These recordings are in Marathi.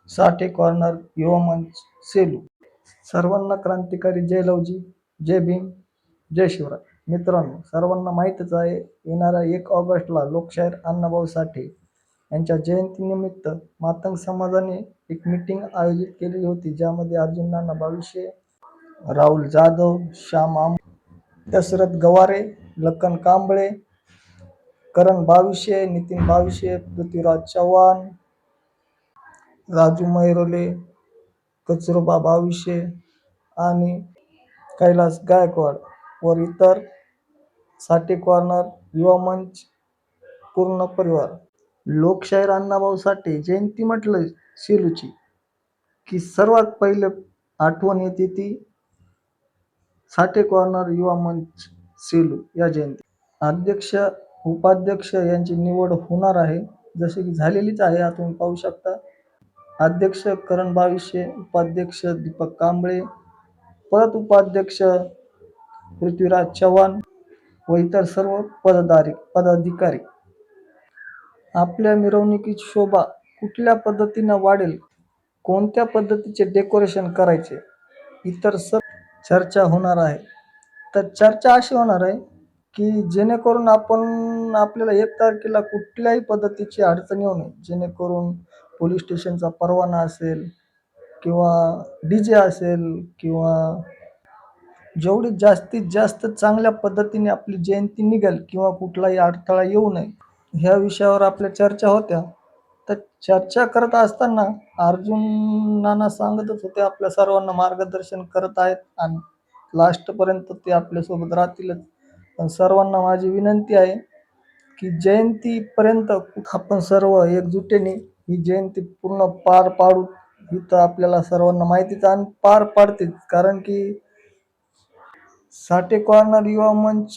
साठे कॉर्नर युवा मंच सेलू. सर्वांना क्रांतिकारी जय लवजी, जय भीम, जय शिवराय. मित्रांनो, सर्वांना माहीतच आहे, येणाऱ्या 1 ऑगस्टला लोकशाहीर अण्णाभाऊ साठे यांच्या जयंतीनिमित्त मातंग समाजाने एक मीटिंग आयोजित केलेली होती, ज्यामध्ये अर्जुन नाना बाविशे, राहुल जाधव, श्याम आंबे, दशरथ गवारे, लखन कांबळे, करण बाविशे, नितीन बाविशे, पृथ्वीराज चव्हाण, राजू मैरोले, कचरोबा बाविशे आणि कैलास गायकवाड व इतर साठे कॉर्नर युवा मंच पूर्ण परिवार. लोकशाहीर अण्णाभाऊ साठे जयंती म्हटलं सेलूची की सर्वात पहिले आठवण येते ती साठे कॉर्नर युवा मंच सेलू या जयंती. अध्यक्ष उपाध्यक्ष यांची निवड होणार आहे, जसे की झालेलीच आहे. आता तुम्ही पाहू शकता. अध्यक्ष करण बाविशे, उपाध्यक्ष दीपक कांबळे, परत उपाध्यक्ष पृथ्वीराज चव्हाण व इतर सर्व पदाधिकारी. आपल्या मिरवणुकीची शोभा कुठल्या पद्धतीनं वाढेल, कोणत्या पद्धतीचे डेकोरेशन करायचे, इतर सर्व चर्चा होणार आहे. तर चर्चा अशी होणार आहे की जेणेकरून आपल्याला 1 तारखेला कुठल्याही पद्धतीची अडचण येऊ नये, जेणेकरून पोलीस स्टेशनचा परवाना असेल किंवा DJ असेल किंवा जेवढी जास्तीत जास्त चांगल्या पद्धतीने आपली जयंती निघेल किंवा कुठलाही अडथळा येऊ नये, ह्या विषयावर आपल्या चर्चा होत्या. तर चर्चा करत असताना अर्जुन नाना सांगतच होते, आपल्या सर्वांना मार्गदर्शन करत आहेत आणि लास्टपर्यंत ते आपल्यासोबत राहतीलच. पण सर्वांना माझी विनंती आहे की जयंतीपर्यंत आपण सर्व एकजुटीने ही जयंती पूर्ण पार पाडू. ही तर आपल्याला सर्वांना माहितीच आणि पार पाडतेच, कारण की साठे कॉर्नर युवा मंच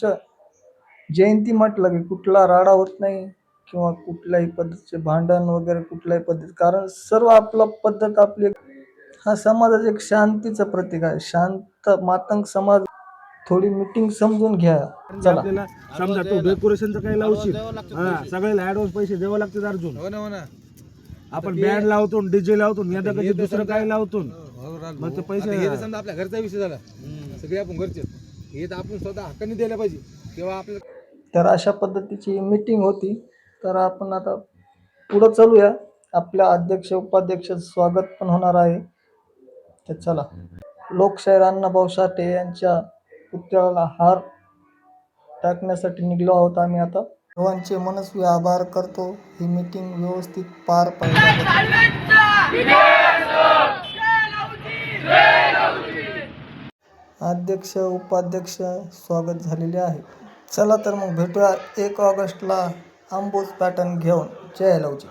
जयंती म्हटलं की कुठला राडा होत नाही किंवा कुठल्याही पद्धतीचे भांडण वगैरे कुठल्याही पद्धती, कारण सर्व आपला पद्धत आपली हा समाजाचं एक शांतीचं प्रतीक आहे. शांत मातंग समाज. थोडी मीटिंग समजून घ्या. चला. आपल्याला समजा तो डेकोरेशनचं काही लावशील, सगळ्याला ऍडव्हान्स पैसे द्यावे लागतात अर्जुन. हो ना. आपण बँड लावतो, DJ लावतो, यंदा कधी दुसरं काही लावतो, मग ते पैसे. हे समजा आपल्या घरचा विषय झाला, सगळे आपण घरचे, हे तर आपण स्वतः हक्काने द्यायला पाहिजे तेव्हा आपल्याला. तर अशा पद्धतीची मीटिंग होती. तर आपण आता पुढं चालूया. आपल्या अध्यक्ष उपाध्यक्ष स्वागत पण होणार आहे. तर चला. लोकशाहीर अण्णाभाऊ साठे यांच्या पुतळ्याला हार टाकण्यासाठी निघलो आहोत आम्ही. आता सर्वांचे मनस्वी आभार करतो, ही मीटिंग व्यवस्थित पार पाडल्याबद्दल. अध्यक्ष उपाध्यक्ष स्वागत झालेले आहे. चला तर मग भेटूया 1 ऑगस्टला आंबोज पॅटर्न घेऊन. जय लवजी.